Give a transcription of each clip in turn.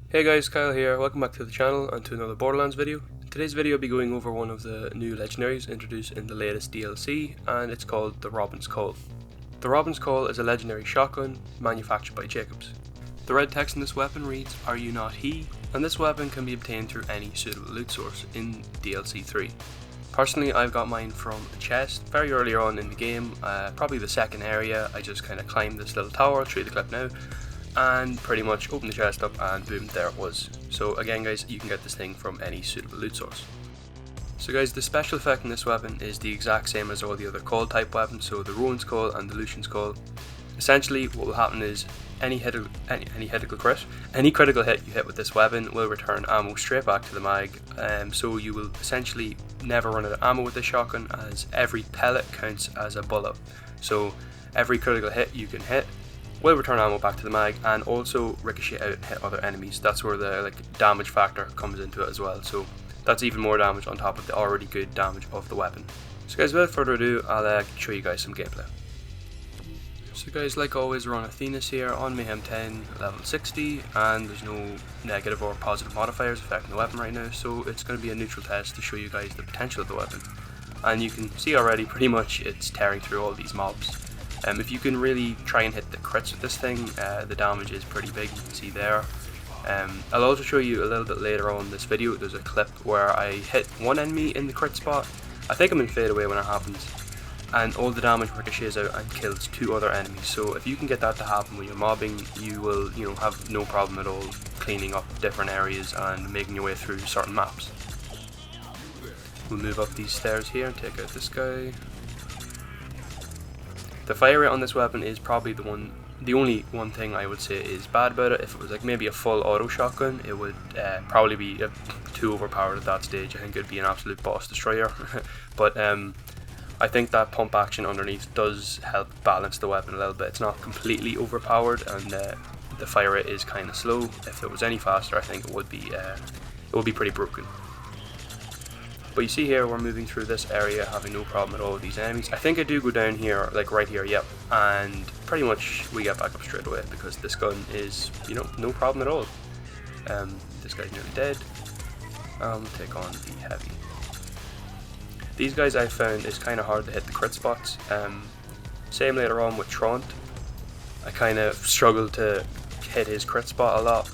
Hey guys, Kyle here, welcome back to the channel and to another Borderlands video. In today's video I'll be going over one of the new legendaries introduced in the latest DLC, and it's called the Robin's Call. The Robin's Call is a legendary shotgun manufactured by Jacobs. The red text in this weapon reads, "Are you not he?" and this weapon can be obtained through any suitable loot source in DLC 3. Personally, I've got mine from a chest very early on in the game, probably the second area. I just kind of climbed this little tower, I'll show you the clip now, and pretty much opened the chest up and boom, there it was. So again guys, you can get this thing from any suitable loot source. So guys, the special effect in this weapon is the exact same as all the other call type weapons, so the Rowan's Call and the Lucian's Call. Essentially what will happen is any critical hit you hit with this weapon will return ammo straight back to the mag, so you will essentially never run out of ammo with this shotgun, as every pellet counts as a bullet. So every critical hit you can hit will return ammo back to the mag and also ricochet out and hit other enemies. That's where the damage factor comes into it as well, so that's even more damage on top of the already good damage of the weapon. So guys, without further ado, I'll show you guys some gameplay. So guys, like always, we're on Athena's here on Mayhem 10, level 60, and there's no negative or positive modifiers affecting the weapon right now, so it's going to be a neutral test to show you guys the potential of the weapon. And you can see already pretty much it's tearing through all these mobs. If you can really try and hit the crits with this thing, the damage is pretty big, you can see there. I'll also show you a little bit later on in this video. There's a clip where I hit one enemy in the crit spot. I think I'm in fade away when it happens, and all the damage ricochets out and kills two other enemies. So if you can get that to happen when you're mobbing, you will have no problem at all cleaning up different areas and making your way through certain maps. We'll move up these stairs here and take out this guy. The fire rate on this weapon is probably the only one thing I would say is bad about it. If it was like maybe a full auto shotgun, it would probably be too overpowered at that stage. I think it would be an absolute boss destroyer. But I think that pump action underneath does help balance the weapon a little bit. It's not completely overpowered, and the fire rate is kind of slow. If it was any faster, I think it would be pretty broken. But you see here, we're moving through this area, having no problem at all with these enemies. I think I do go down here, like right here, yep, and pretty much we get back up straight away because this gun is, no problem at all. This guy's nearly dead. Take on the heavy. These guys I found is kind of hard to hit the crit spots. Same later on with Trant. I kind of struggled to hit his crit spot a lot.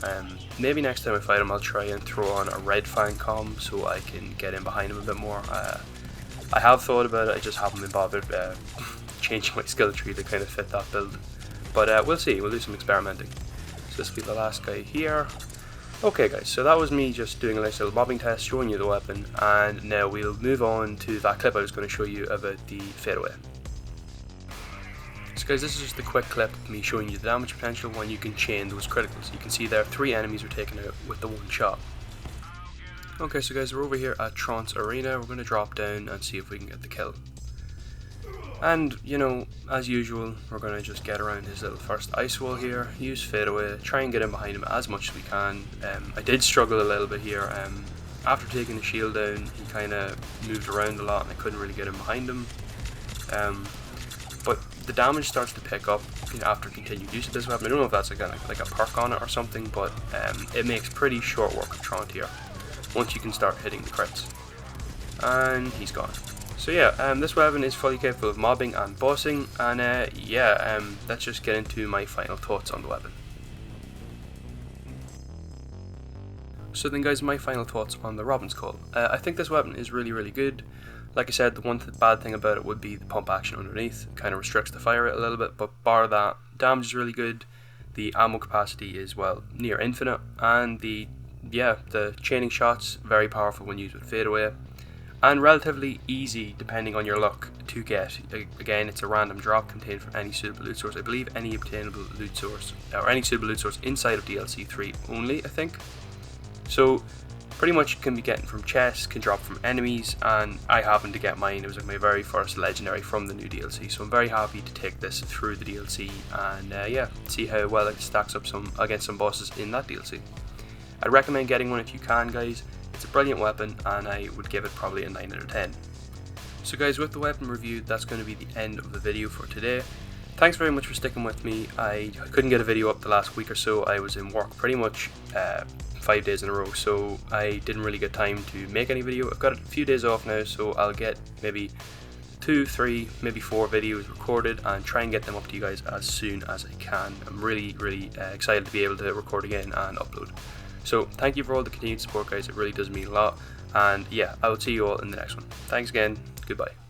Maybe next time I fight him I'll try and throw on a red fang comb so I can get in behind him a bit more. I have thought about it, I just haven't been bothered changing my skill tree to kind of fit that build. But we'll see, we'll do some experimenting. So this will be the last guy here. Okay guys, so that was me just doing a nice little mobbing test, showing you the weapon, and now we'll move on to that clip I was going to show you about the fadeaway. So guys, this is just a quick clip of me showing you the damage potential when you can chain those criticals. You can see there 3 enemies were taken out with the one shot. Okay, so guys, we're over here at Trant's arena. We're going to drop down and see if we can get the kill. And, as usual, we're going to just get around his little first ice wall here, use fadeaway, try and get in behind him as much as we can. I did struggle a little bit here. After taking the shield down, he kind of moved around a lot and I couldn't really get in behind him. But the damage starts to pick up after continued use of this weapon. I don't know if that's like a perk on it or something, but it makes pretty short work of Trant here once you can start hitting the crits. And he's gone. So yeah, this weapon is fully capable of mobbing and bossing, and let's just get into my final thoughts on the weapon. So then guys, my final thoughts on the Robin's Call. I think this weapon is really good. Like I said, the one bad thing about it would be the pump action underneath. It kind of restricts the fire rate a little bit, but bar that, damage is really good. The ammo capacity is, well, near infinite, and the chaining shots, very powerful when used with fadeaway. And relatively easy depending on your luck to get. Again, it's a random drop contained from any suitable loot source. I believe any obtainable loot source, or any suitable loot source inside of DLC 3 only, I think. So pretty much can be getting from chests, can drop from enemies, and I happened to get mine. It was like my very first legendary from the new DLC, so I'm very happy to take this through the DLC and see how well it stacks up against some bosses in that DLC. I'd recommend getting one if you can, guys. It's a brilliant weapon and I would give it probably a 9 out of 10. So guys, with the weapon review, that's going to be the end of the video for today. Thanks very much for sticking with me. I couldn't get a video up the last week or so. I was in work pretty much 5 days in a row, so I didn't really get time to make any video. I've got a few days off now, so I'll get maybe 2, 3, maybe 4 videos recorded and try and get them up to you guys as soon as I can. I'm really excited to be able to record again and upload. So thank you for all the continued support, guys. It really does mean a lot. And yeah, I will see you all in the next one. Thanks again. Goodbye.